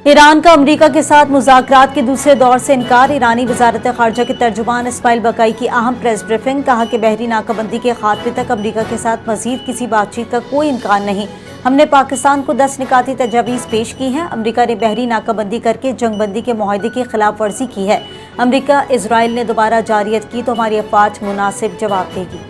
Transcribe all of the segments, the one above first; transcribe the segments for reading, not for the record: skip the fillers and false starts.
Iran का America के साथ मुज़ाकरात के दूसरे दौर से इनकार। ईरानी वज़ारत ख़ारजा के तर्जुमान इस्माइल बक़ाई की अहम प्रेस ब्रीफिंग। कहा कि बहरी नाकाबंदी के खात्मे तक अमेरिका के साथ मज़ीद किसी बातचीत का कोई इम्कान नहीं। हमने पाकिस्तान को 10 निकाती तजावीज़ पेश की हैं। अमेरिका ने बहरी नाकाबंदी करके जंगबंदी के मुआहदे की खिलाफ वर्जी की है। अमेरिका इसराइल ने दोबारा जारियत की तो हमारी अफवाज मुनासिब जवाब देगी।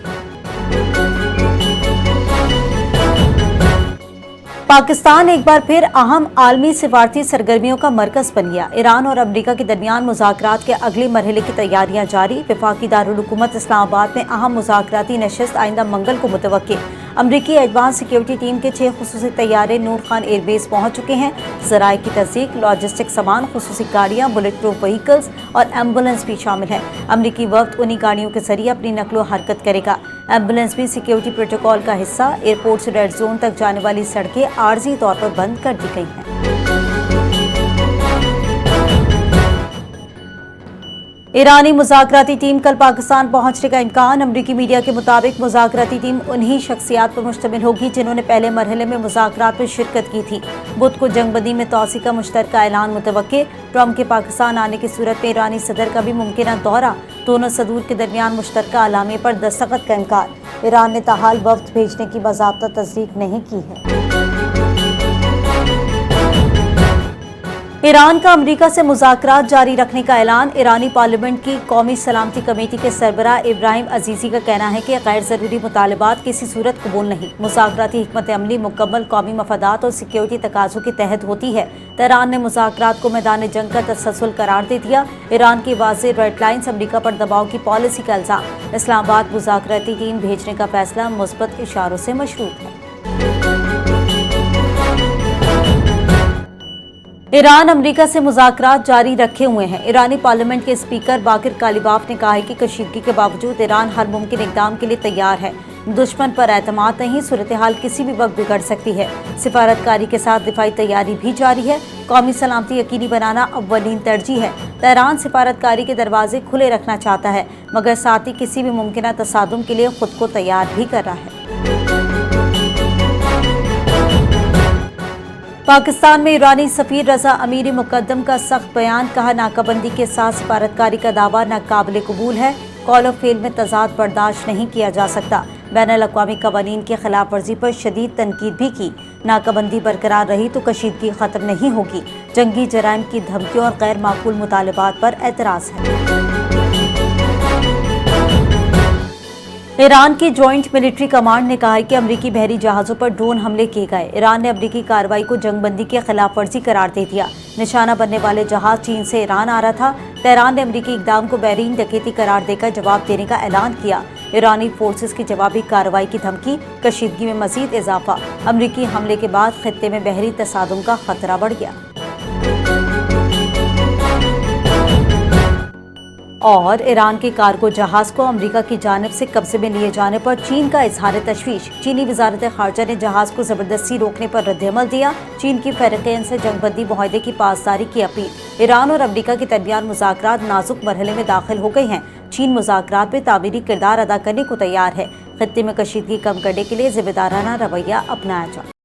पाकिस्तान एक बार फिर अहम आलमी सिफारती सरगर्मियों का मरकज बन गया। ईरान और अमेरिका के दरमियान मुज़ाकरात के अगले मरहले की तैयारियां जारी। वफाकी दारुल हुकूमत इस्लामाबाद में अहम मुज़ाकराती नशिस्त आइंदा मंगल को मुतवक्किल। अमरीकी एडवांस सिक्योरिटी टीम के 6 खुसूसी तैयारे नूर खान एयरबेस पहुंच चुके हैं। ज़राए की तस्दीक, लॉजिस्टिक सामान, खुसूसी गाड़ियाँ, बुलेट प्रूफ व्हीकल्स और एम्बुलेंस भी शामिल हैं। अमरीकी वक्त उन्हीं गाड़ियों के जरिए अपनी नकलो हरकत करेगा। एम्बुलेंस भी सिक्योरिटी प्रोटोकॉल का हिस्सा। एयरपोर्ट से रेड जोन तक जाने वाली सड़कें आर्जी तौर पर बंद कर दी गई हैं। ईरानी मुज़ाकराती टीम कल पाकिस्तान पहुंचने का इम्कान। अमरीकी मीडिया के मुताबिक मुज़ाकराती टीम उन्हीं शख्सियात पर मुश्तमिल होगी जिन्होंने पहले मरहले में मुज़ाकरात में शिरकत की थी। बुध को जंगबंदी में तोसी का मुश्तरका ऐलान मुतवक्किल। ट्रंप के पाकिस्तान आने की सूरत में ईरानी सदर का भी मुमकिन दौरा। दोनों सदूर के दरमियान मुश्तरका अलामे पर दस्तखत का इम्कान। ईरान ने ताहाल वफ्द भेजने की बाज़ाब्ता तस्दीक नहीं की है। ईरान का अमेरिका से मुज़ाकरात जारी रखने का ऐलान। ईरानी पार्लियामेंट की कौमी सलामती कमेटी के सरबराह इब्राहिम अजीज़ी का कहना है कि गैर ज़रूरी मुतालबात किसी सूरत कबूल नहीं। मुज़ाकराती हिकमत अमली मुकम्मल कौमी मफादात और सिक्योरिटी तकाज़ों के तहत होती है। तेहरान ने मुज़ाकरात को मैदान जंग का तसलसल करार दे दिया। ईरान की वाज़ेह रेड लाइन्स, अमरीका पर दबाव की पॉलिसी का इल्ज़ाम। इस्लामाबाद मुज़ाकराती टीम भेजने का फैसला मुस्बत इशारों से मशरूत है। ईरान अमेरिका से मुज़ाकरात जारी रखे हुए हैं। ईरानी पार्लियामेंट के स्पीकर बाकिर कालिबाफ ने कहा है कि कशीदगी के बावजूद ईरान हर मुमकिन इक़दाम के लिए तैयार है। दुश्मन पर एतमाद नहीं, सूरत हाल किसी भी वक्त बिगड़ सकती है। सिफारतकारी के साथ दिफाई तैयारी भी जारी है। कौमी सलामती यकीनी बनाना अव्वलीन तरजीह है। तेहरान सिफारतकारी के दरवाजे खुले रखना चाहता है, मगर साथ ही किसी भी मुमकिन तसादुम के लिए खुद को तैयार भी कर रहा है। पाकिस्तान में ईरानी सफीर रजा अमीरी मुकद्दम का सख्त बयान। कहा, नाकाबंदी के साथ सिफारतकारी का दावा नाकाबिल कबूल है। कौल और फेल में तजाद बर्दाश्त नहीं किया जा सकता। बैनुल-अक़वामी क़वानीन की खिलाफ वर्जी पर शदीद तनकीद भी की। नाकाबंदी बरकरार रही तो कशीदगी ख़त्म नहीं होगी। जंगी जराइम की धमकियों और गैर माकूल मुतालबात पर एतराज़ है। ईरान की जॉइंट मिलिट्री कमांड ने कहा है कि अमरीकी बहरी जहाज़ों पर ड्रोन हमले किए गए। ईरान ने अमरीकी कार्रवाई को जंगबंदी की खिलाफ वर्जी करार दे दिया। निशाना बनने वाले जहाज़ चीन से ईरान आ रहा था। तेहरान ने अमरीकी इक़दाम को बहरीन डकैती करार देकर जवाब देने का ऐलान किया। ईरानी फोर्सेस की जवाबी कार्रवाई की धमकी। कशीदगी में मजीद इजाफा। अमरीकी हमले के बाद खित्ते में बहरी तसादुम का खतरा बढ़ गया। और ईरान के कार्गो जहाज को अमेरिका की जानिब से कब्जे में लिए जाने पर चीन का इजहार तशवीश। चीनी वज़ारत ख़ारजा ने जहाज को ज़बरदस्ती रोकने पर रद्दअमल दिया। चीन की फ़रीक़ैन से जंगबंदी मुआहदे की पासदारी की अपील। ईरान और अमेरिका के दरमियान मुज़ाकरात नाजुक मरहले में दाखिल हो गए हैं। चीन मुज़ाकरात में तामीरी किरदार अदा करने को तैयार है। खित्ते में कशीदगी कम करने के लिए ज़िम्मेदाराना रवैया अपनाया जाए।